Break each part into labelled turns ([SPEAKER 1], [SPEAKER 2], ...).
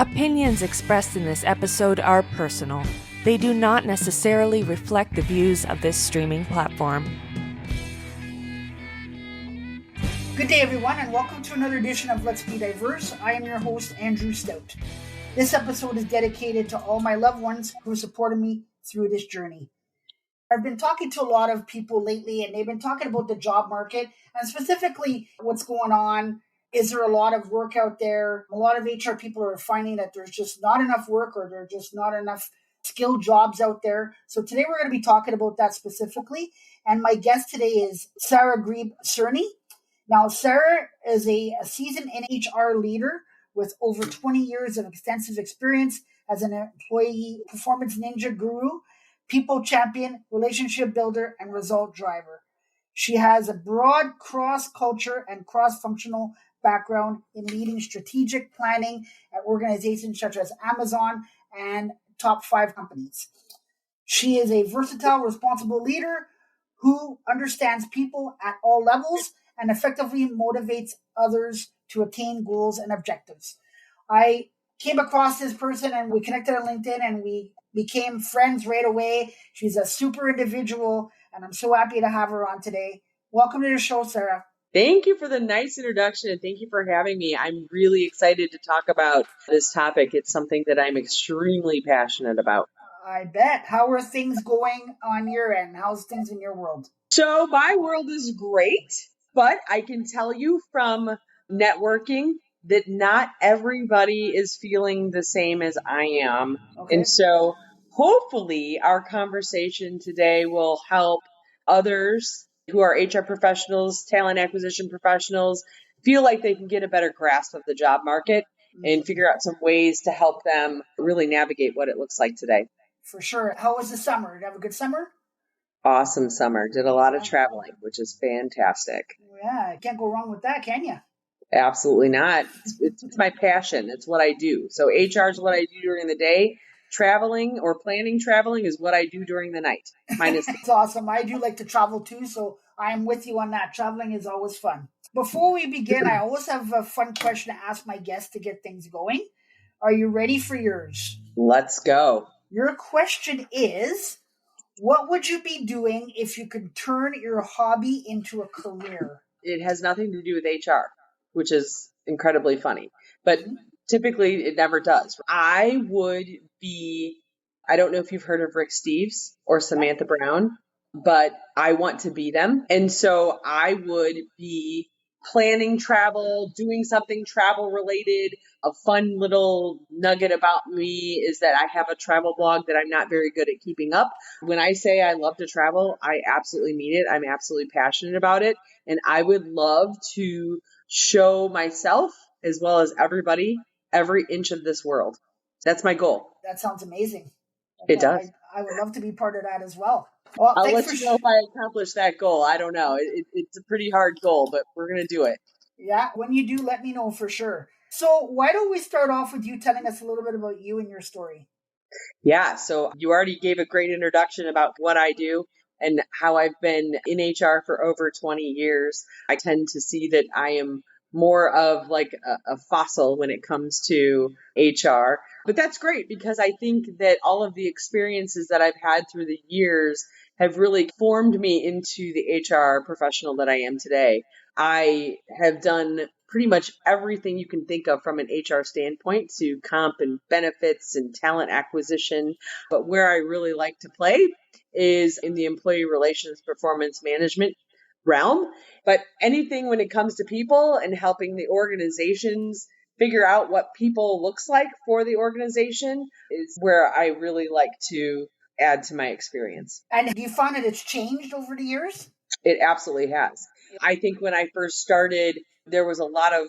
[SPEAKER 1] Opinions expressed in this episode are personal. They do not necessarily reflect the views of this streaming platform.
[SPEAKER 2] Good day, everyone, and welcome to another edition of Let's Be Diverse. I am your host, Andrew Stout. This episode is dedicated to all my loved ones who supported me through this journey. I've been talking to a lot of people lately, and they've been talking about the job market and specifically what's going on. Is there a lot of work out there? A lot of HR people are finding that there's just not enough work, or there's just not enough skilled jobs out there. So today we're going to be talking about that specifically. And my guest today is Sara Grube Cerny. Now, Sara is a seasoned HR leader with over 20 years of extensive experience as an employee performance ninja guru, people champion, relationship builder, and result driver. She has a broad cross-culture and cross-functional background in leading strategic planning at organizations such as Amazon and top 5 companies. She is a versatile, responsible leader who understands people at all levels and effectively motivates others to attain goals and objectives. I came across this person and we connected on LinkedIn and we became friends right away. She's a super individual and I'm so happy to have her on today. Welcome to the show, Sara.
[SPEAKER 3] Thank you for the nice introduction and thank you for having me. I'm really excited to talk about this topic. It's something that I'm extremely passionate about.
[SPEAKER 2] I bet. How are things going on your end? How's things in your world?
[SPEAKER 3] So my world is great, but I can tell you from networking that not everybody is feeling the same as I am. Okay. And so hopefully our conversation today will help others who are HR professionals, talent acquisition professionals, feel like they can get a better grasp of the job market and figure out some ways to help them really navigate what it looks like today.
[SPEAKER 2] For sure. How was the summer? Did you have a good summer?
[SPEAKER 3] Awesome summer. Did a lot of traveling, which is fantastic.
[SPEAKER 2] Yeah, can't go wrong with that, can you?
[SPEAKER 3] Absolutely not. It's my passion. It's what I do. So HR is what I do during the day. Traveling or planning traveling is what I do during the night.
[SPEAKER 2] It's awesome. I do like to travel too, so I am with you on that. Traveling is always fun. Before we begin, I always have a fun question to ask my guests to get things going. Are you ready for yours?
[SPEAKER 3] Let's go.
[SPEAKER 2] Your question is, what would you be doing if you could turn your hobby into a career?
[SPEAKER 3] It has nothing to do with HR, which is incredibly funny. But typically, it never does. I don't know if you've heard of Rick Steves or Samantha Brown, but I want to be them. And so I would be planning travel, doing something travel related. A fun little nugget about me is that I have a travel blog that I'm not very good at keeping up. When I say I love to travel, I absolutely mean it. I'm absolutely passionate about it. And I would love to show myself as well as everybody every inch of this world. That's my goal.
[SPEAKER 2] That sounds amazing.
[SPEAKER 3] It does.
[SPEAKER 2] I would love to be part of that as well. Well,
[SPEAKER 3] I'll let you know if I accomplish that goal. I don't know. It's a pretty hard goal, but we're going to do it.
[SPEAKER 2] Yeah, when you do, let me know for sure. So why don't we start off with you telling us a little bit about you and your story?
[SPEAKER 3] Yeah, so you already gave a great introduction about what I do and how I've been in HR for over 20 years. I tend to see that I am more of like a fossil when it comes to HR. But that's great because I think that all of the experiences that I've had through the years have really formed me into the HR professional that I am today. I have done pretty much everything you can think of from an HR standpoint to comp and benefits and talent acquisition. But where I really like to play is in the employee relations performance management realm. But anything when it comes to people and helping the organizations figure out what people looks like for the organization is where I really like to add to my experience.
[SPEAKER 2] And do you find that it's changed over the years?
[SPEAKER 3] It absolutely has. I think when I first started, there was a lot of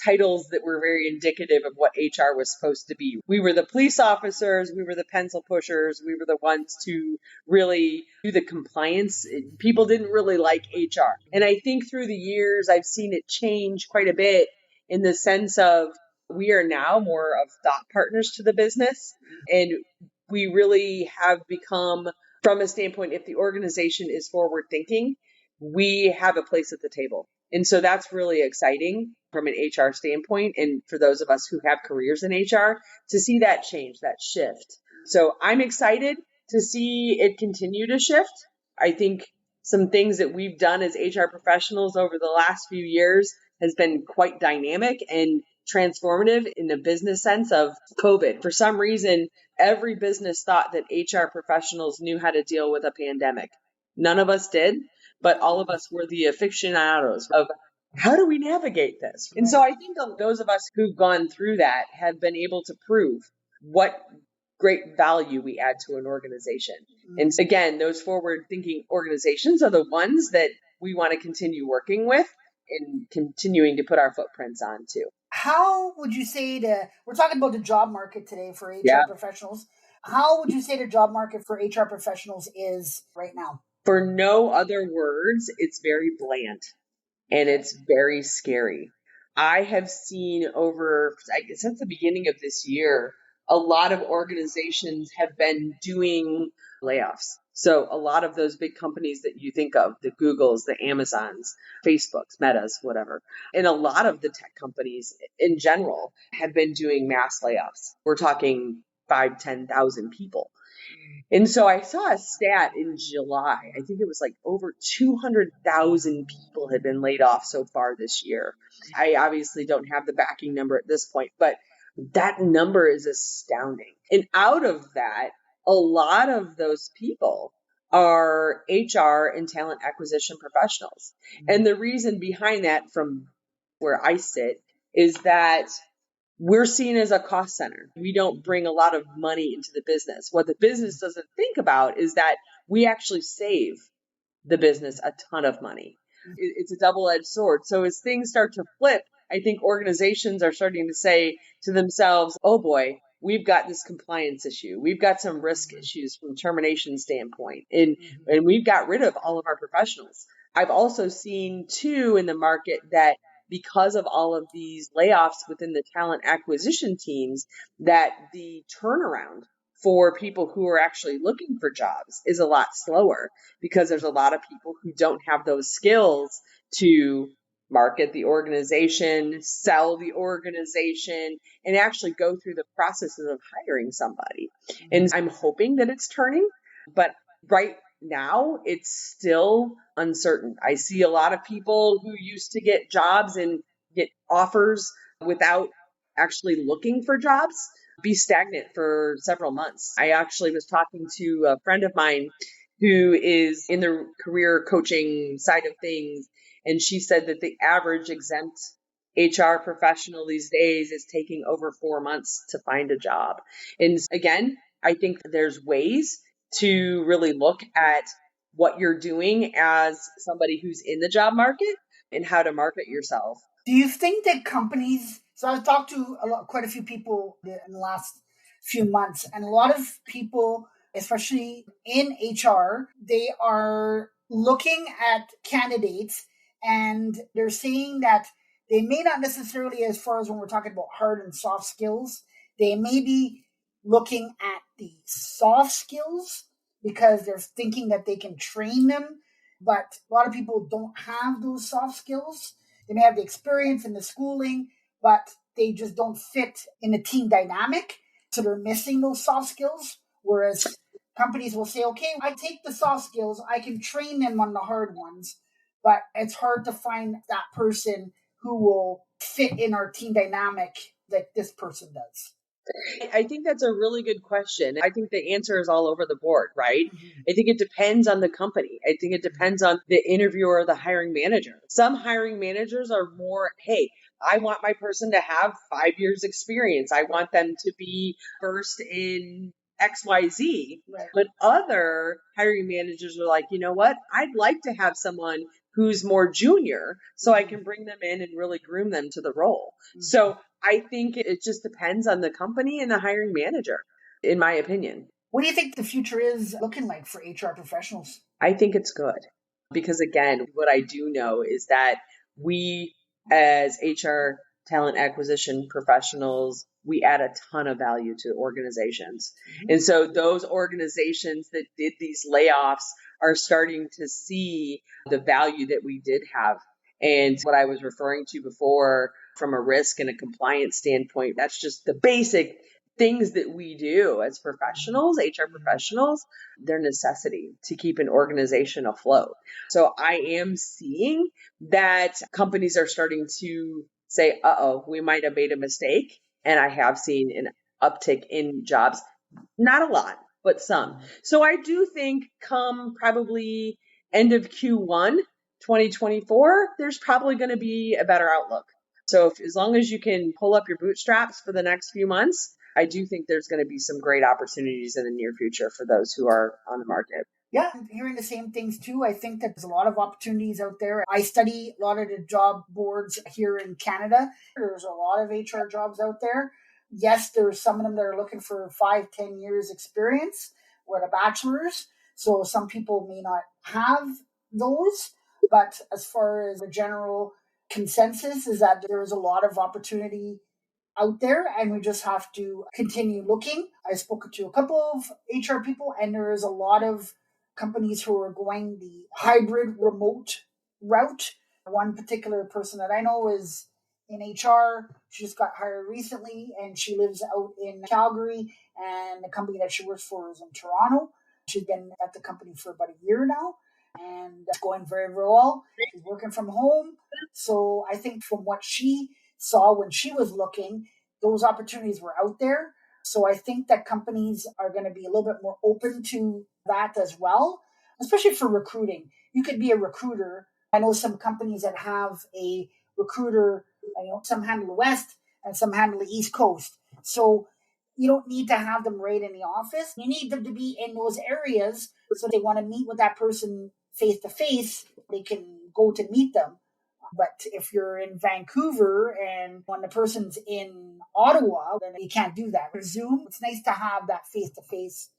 [SPEAKER 3] titles that were very indicative of what HR was supposed to be. We were the police officers, we were the pencil pushers, we were the ones to really do the compliance. People didn't really like HR. And I think through the years, I've seen it change quite a bit in the sense of we are now more of thought partners to the business. And we really have become, from a standpoint, if the organization is forward thinking, we have a place at the table. And so that's really exciting from an HR standpoint. And for those of us who have careers in HR to see that change, that shift. So I'm excited to see it continue to shift. I think some things that we've done as HR professionals over the last few years has been quite dynamic and transformative in the business sense of COVID. For some reason, every business thought that HR professionals knew how to deal with a pandemic. None of us did, but all of us were the aficionados of how do we navigate this? And so I think those of us who've gone through that have been able to prove what great value we add to an organization. And again, those forward thinking organizations are the ones that we want to continue working with and continuing to put our footprints on too.
[SPEAKER 2] How would you say we're talking about the job market today for HR professionals. How would you say the job market for HR professionals is right now?
[SPEAKER 3] For no other words, it's very bland and it's very scary. I have seen since the beginning of this year, a lot of organizations have been doing layoffs. So a lot of those big companies that you think of, the Googles, the Amazons, Facebooks, Metas, whatever, and a lot of the tech companies in general have been doing mass layoffs. We're talking 5,000-10,000 people. And so I saw a stat in July. I think it was like over 200,000 people had been laid off so far this year. I obviously don't have the backing number at this point, but that number is astounding. And out of that, a lot of those people are HR and talent acquisition professionals. And the reason behind that from where I sit is that we're seen as a cost center. We don't bring a lot of money into the business. What the business doesn't think about is that we actually save the business a ton of money. It's a double-edged sword. So as things start to flip, I think organizations are starting to say to themselves, oh boy, we've got this compliance issue. We've got some risk issues from termination standpoint. And we've got rid of all of our professionals. I've also seen too in the market that because of all of these layoffs within the talent acquisition teams, that the turnaround for people who are actually looking for jobs is a lot slower because there's a lot of people who don't have those skills to market the organization, sell the organization, and actually go through the processes of hiring somebody. And I'm hoping that it's turning, but right now it's still uncertain. I see a lot of people who used to get jobs and get offers without actually looking for jobs be stagnant for several months. I actually was talking to a friend of mine who is in the career coaching side of things, and she said that the average exempt HR professional these days is taking over 4 months to find a job. And again, I think there's ways to really look at what you're doing as somebody who's in the job market and how to market yourself.
[SPEAKER 2] Do you think that companies, so I've talked to quite a few people in the last few months, and a lot of people, especially in HR, they are looking at candidates and they're saying that they may not necessarily, as far as when we're talking about hard and soft skills, they may be looking at the soft skills because they're thinking that they can train them, but a lot of people don't have those soft skills. They may have the experience and the schooling, but they just don't fit in the team dynamic. So they're missing those soft skills. Whereas companies will say, okay, I take the soft skills, I can train them on the hard ones, but it's hard to find that person who will fit in our team dynamic like this person does.
[SPEAKER 3] I think that's a really good question. I think the answer is all over the board, right? I think it depends on the company. I think it depends on the interviewer or the hiring manager. Some hiring managers are more, hey, I want my person to have 5 years experience. I want them to be versed in XYZ.
[SPEAKER 2] Right.
[SPEAKER 3] But other hiring managers are like, you know what? I'd like to have someone who's more junior so I can bring them in and really groom them to the role. So I think it just depends on the company and the hiring manager, in my opinion.
[SPEAKER 2] What do you think the future is looking like for HR professionals?
[SPEAKER 3] I think it's good because, again, what I do know is that we as HR talent acquisition professionals, we add a ton of value to organizations. And so those organizations that did these layoffs are starting to see the value that we did have. And what I was referring to before from a risk and a compliance standpoint, that's just the basic things that we do as professionals, HR professionals, they're necessity to keep an organization afloat. So I am seeing that companies are starting to say, we might have made a mistake. And I have seen an uptick in jobs, not a lot, but some. So I do think come probably end of Q1 2024, there's probably going to be a better outlook. So as long as you can pull up your bootstraps for the next few months, I do think there's going to be some great opportunities in the near future for those who are on the market.
[SPEAKER 2] Yeah, I'm hearing the same things too. I think that there's a lot of opportunities out there. I study a lot of the job boards here in Canada. There's a lot of HR jobs out there. Yes, there's some of them that are looking for 5-10 years experience with a bachelor's. So some people may not have those. But as far as the general consensus is that there's a lot of opportunity out there and we just have to continue looking. I spoke to a couple of HR people and there is a lot of companies who are going the hybrid remote route. One particular person that I know is in HR. She just got hired recently and she lives out in Calgary and the company that she works for is in Toronto. She's been at the company for about a year now and it's going very, very well. She's working from home. So I think from what she saw when she was looking, those opportunities were out there. So I think that companies are going to be a little bit more open to that as well, especially for recruiting. You could be a recruiter. I know some companies that have a recruiter, some handle the West and some handle the East Coast. So you don't need to have them right in the office. You need them to be in those areas so they want to meet with that person face to face. They can go to meet them. But if you're in Vancouver and when the person's in Ottawa, then you can't do that. With Zoom, it's nice to have that face-to-face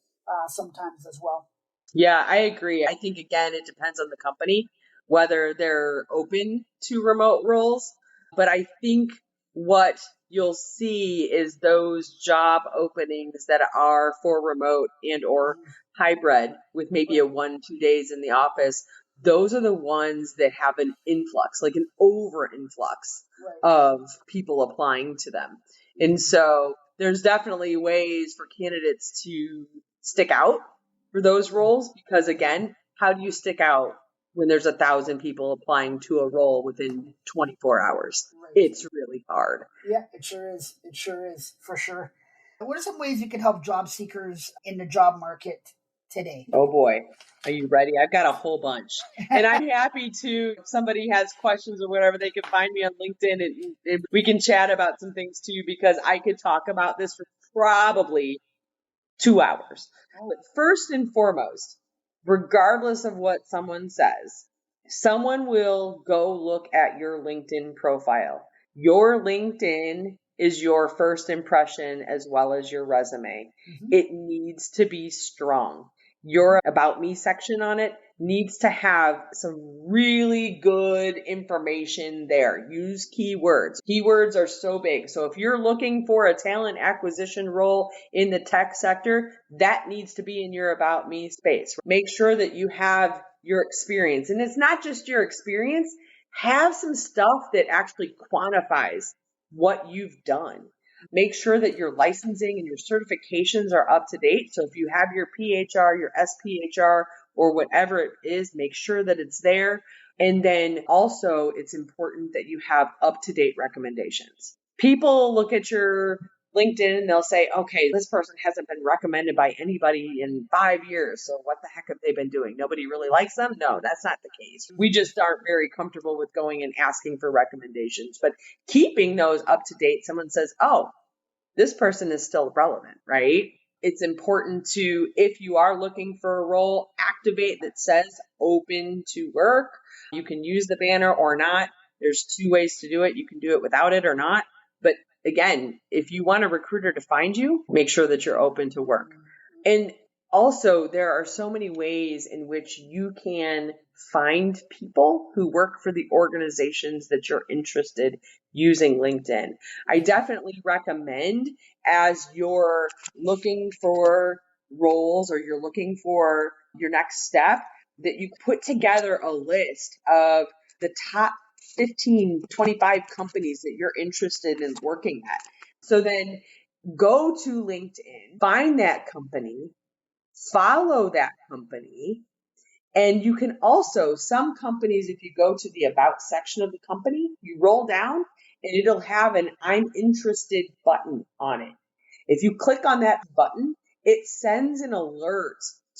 [SPEAKER 2] sometimes as well.
[SPEAKER 3] Yeah, I agree. I think, again, it depends on the company, whether they're open to remote roles. But I think what you'll see is those job openings that are for remote and or hybrid with maybe a 1-2 days in the office. Those are the ones that have an influx, like an over influx of people applying to them. And so there's definitely ways for candidates to stick out for those roles because, again, how do you stick out when there's 1,000 people applying to a role within 24 hours? It's really hard.
[SPEAKER 2] Yeah, it sure is. It sure is, for sure. What are some ways you can help job seekers in the job market today?
[SPEAKER 3] Oh boy. Are you ready? I've got a whole bunch. And I'm happy to, if somebody has questions or whatever, they can find me on LinkedIn and we can chat about some things too, because I could talk about this for probably 2 hours. But first and foremost, regardless of what someone says, someone will go look at your LinkedIn profile. Your LinkedIn is your first impression as well as your resume. It needs to be strong. Your About Me section on it needs to have some really good information there. Use keywords. Keywords are so big. So if you're looking for a talent acquisition role in the tech sector, that needs to be in your About Me space. Make sure that you have your experience. And it's not just your experience. Have some stuff that actually quantifies what you've done. Make sure that your licensing and your certifications are up to date. So if you have your PHR, your SPHR, or whatever it is, make sure that it's there. And then also it's important that you have up-to-date recommendations. People look at your LinkedIn and they'll say, okay, this person hasn't been recommended by anybody in 5 years. So what the heck have they been doing? Nobody really likes them? No, that's not the case. We just aren't very comfortable with going and asking for recommendations, but keeping those up to date. Someone says, oh, this person is still relevant, right? It's important to, if you are looking for a role, activate that says open to work. You can use the banner or not. There's 2 ways to do it. You can do it without it or not. But again, if you want a recruiter to find you, make sure that you're open to work. And also, there are so many ways in which you can find people who work for the organizations that you're interested using LinkedIn. I definitely recommend, as you're looking for roles or you're looking for your next step, that you put together a list of the top 15, 25 companies that you're interested in working at. So then go to LinkedIn, find that company, follow that company. And you can also, some companies, if you go to the about section of the company, you roll down and it'll have an I'm interested button on it. If you click on that button, it sends an alert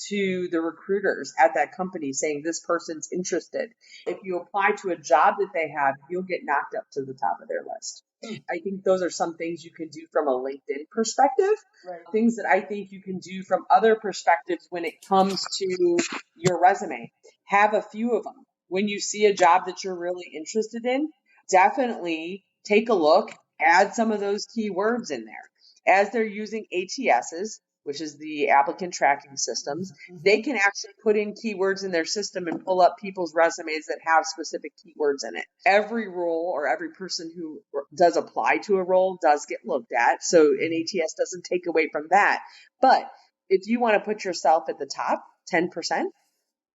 [SPEAKER 3] to the recruiters at that company saying this person's interested. If you apply to a job that they have, you'll get knocked up to the top of their list. I think those are some things you can do from a LinkedIn perspective,
[SPEAKER 2] Right.
[SPEAKER 3] things that I think you can do from other perspectives when it comes to your resume. Have a few of them. When you see a job that you're really interested in, definitely take a look, add some of those keywords in there. As they're using ATSs, which is the applicant tracking systems, they can actually put in keywords in their system and pull up people's resumes that have specific keywords in it. Every role or every person who does apply to a role does get looked at. So an ATS doesn't take away from that. But if you want to put yourself at the top 10%,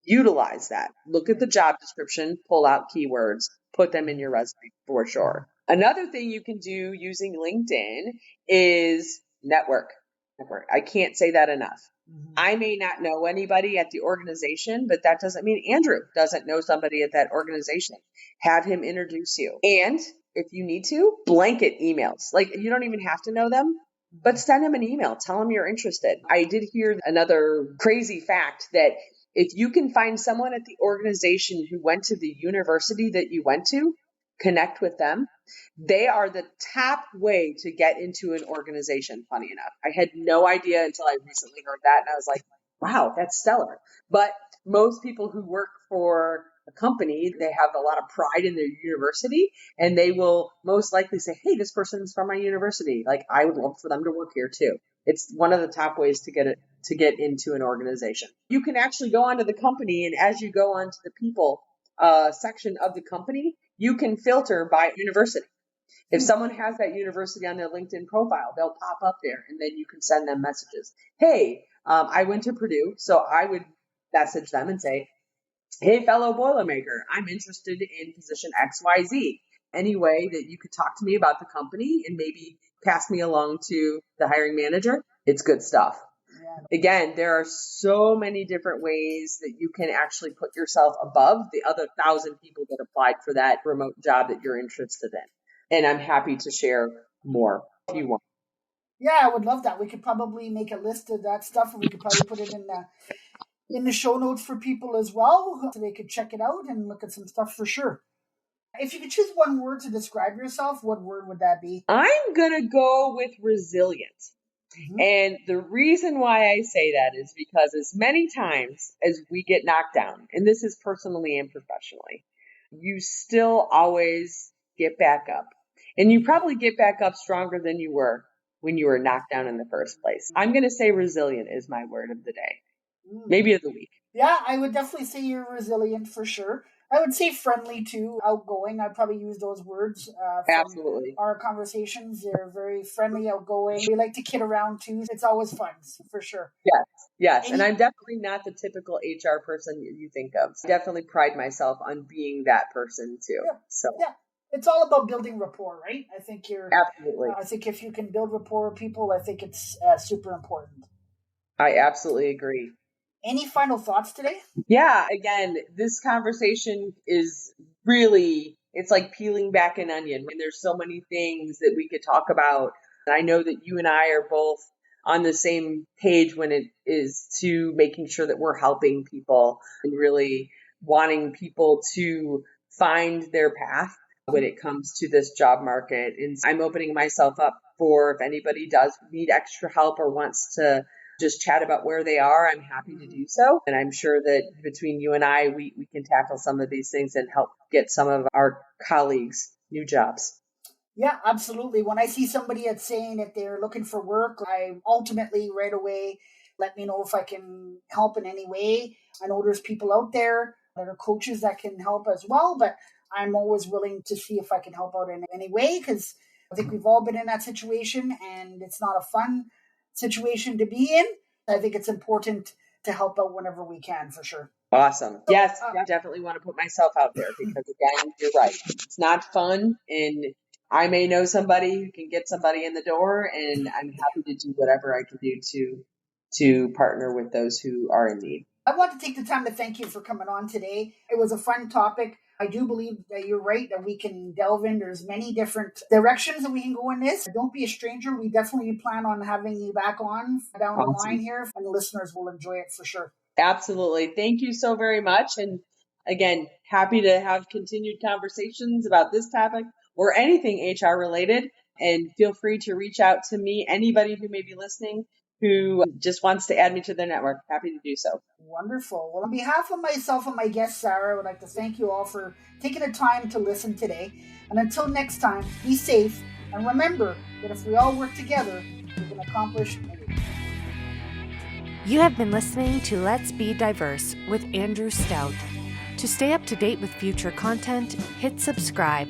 [SPEAKER 3] utilize that. Look at the job description, pull out keywords, put them in your resume for sure. Another thing you can do using LinkedIn is network. I can't say that enough. I may not know anybody at the organization, but that doesn't mean Andrew doesn't know somebody at that organization. Have him introduce you. And if you need to, blanket emails. Like, you don't even have to know them, but send them an email. Tell them you're interested. I did hear another crazy fact that if you can find someone at the organization who went to the university that you went to, connect with them. They are the top way to get into an organization, funny enough. I had no idea until I recently heard that, and I was like, wow, that's stellar. But most people who work for a company, they have a lot of pride in their university, and they will most likely say, hey, this person's from my university. Like, I would love for them to work here too. It's one of the top ways to get into an organization. You can actually go onto the company, and as you go onto the people section of the company, you can filter by university. If someone has that university on their LinkedIn profile, they'll pop up there, and then you can send them messages. Hey, I went to Purdue, so I would message them and say, hey, fellow Boilermaker, I'm interested in position XYZ. Any way that you could talk to me about the company and maybe pass me along to the hiring manager, it's good stuff. Yeah. Again, there are so many different ways that you can actually put yourself above the other 1,000 people that applied for that remote job that you're interested in. And I'm happy to share more if you want.
[SPEAKER 2] Yeah, I would love that. We could probably make a list of that stuff, and we could probably put it in the show notes for people as well, so they could check it out and look at some stuff for sure. If you could choose one word to describe yourself, what word would that be?
[SPEAKER 3] I'm going to go with resilient. Mm-hmm. And the reason why I say that is because as many times as we get knocked down, and this is personally and professionally, you still always get back up. And you probably get back up stronger than you were when you were knocked down in the first place. I'm going to say resilient is my word of the day. Maybe of the week.
[SPEAKER 2] Yeah, I would definitely say you're resilient for sure. I would say friendly too, outgoing. I'd probably use those words from
[SPEAKER 3] Absolutely.
[SPEAKER 2] Our conversations. They're very friendly, outgoing. We like to kid around too. It's always fun, for sure.
[SPEAKER 3] Yes. And I'm definitely not the typical HR person you think of. I definitely pride myself on being that person too.
[SPEAKER 2] Yeah. It's all about building rapport, right? I think
[SPEAKER 3] Absolutely.
[SPEAKER 2] I think if you can build rapport with people, I think it's super important.
[SPEAKER 3] I absolutely agree.
[SPEAKER 2] Any final thoughts today?
[SPEAKER 3] Yeah, again, this conversation is really, it's like peeling back an onion. And there's so many things that we could talk about. And I know that you and I are both on the same page when it is to making sure that we're helping people and really wanting people to find their path when it comes to this job market. And I'm opening myself up for if anybody does need extra help or wants to just chat about where they are, I'm happy to do so. And I'm sure that between you and I, we can tackle some of these things and help get some of our colleagues new jobs.
[SPEAKER 2] Yeah, absolutely. When I see somebody that's saying that they're looking for work, I ultimately right away let me know if I can help in any way. I know there's people out there that are coaches that can help as well, but I'm always willing to see if I can help out in any way, because I think we've all been in that situation and it's not a fun situation to be in. I think it's important to help out whenever we can, for sure.
[SPEAKER 3] Awesome. Yes, I definitely want to put myself out there because again, you're right. It's not fun, and I may know somebody who can get somebody in the door, and I'm happy to do whatever I can do to partner with those who are in need.
[SPEAKER 2] I want to take the time to thank you for coming on today. It was a fun topic. I do believe that you're right, that we can delve in. There's many different directions that we can go in this. Don't be a stranger. We definitely plan on having you back on down the line here, and the listeners will enjoy it for sure.
[SPEAKER 3] Absolutely. Thank you so very much. And again, happy to have continued conversations about this topic or anything HR related. And feel free to reach out to me, anybody who may be listening who just wants to add me to their network. Happy to do so.
[SPEAKER 2] Wonderful. Well, on behalf of myself and my guest, Sara, I would like to thank you all for taking the time to listen today. And until next time, be safe. And remember that if we all work together, we can accomplish anything.
[SPEAKER 1] You have been listening to Let's Be Diverse with Andrew Stout. To stay up to date with future content, hit subscribe.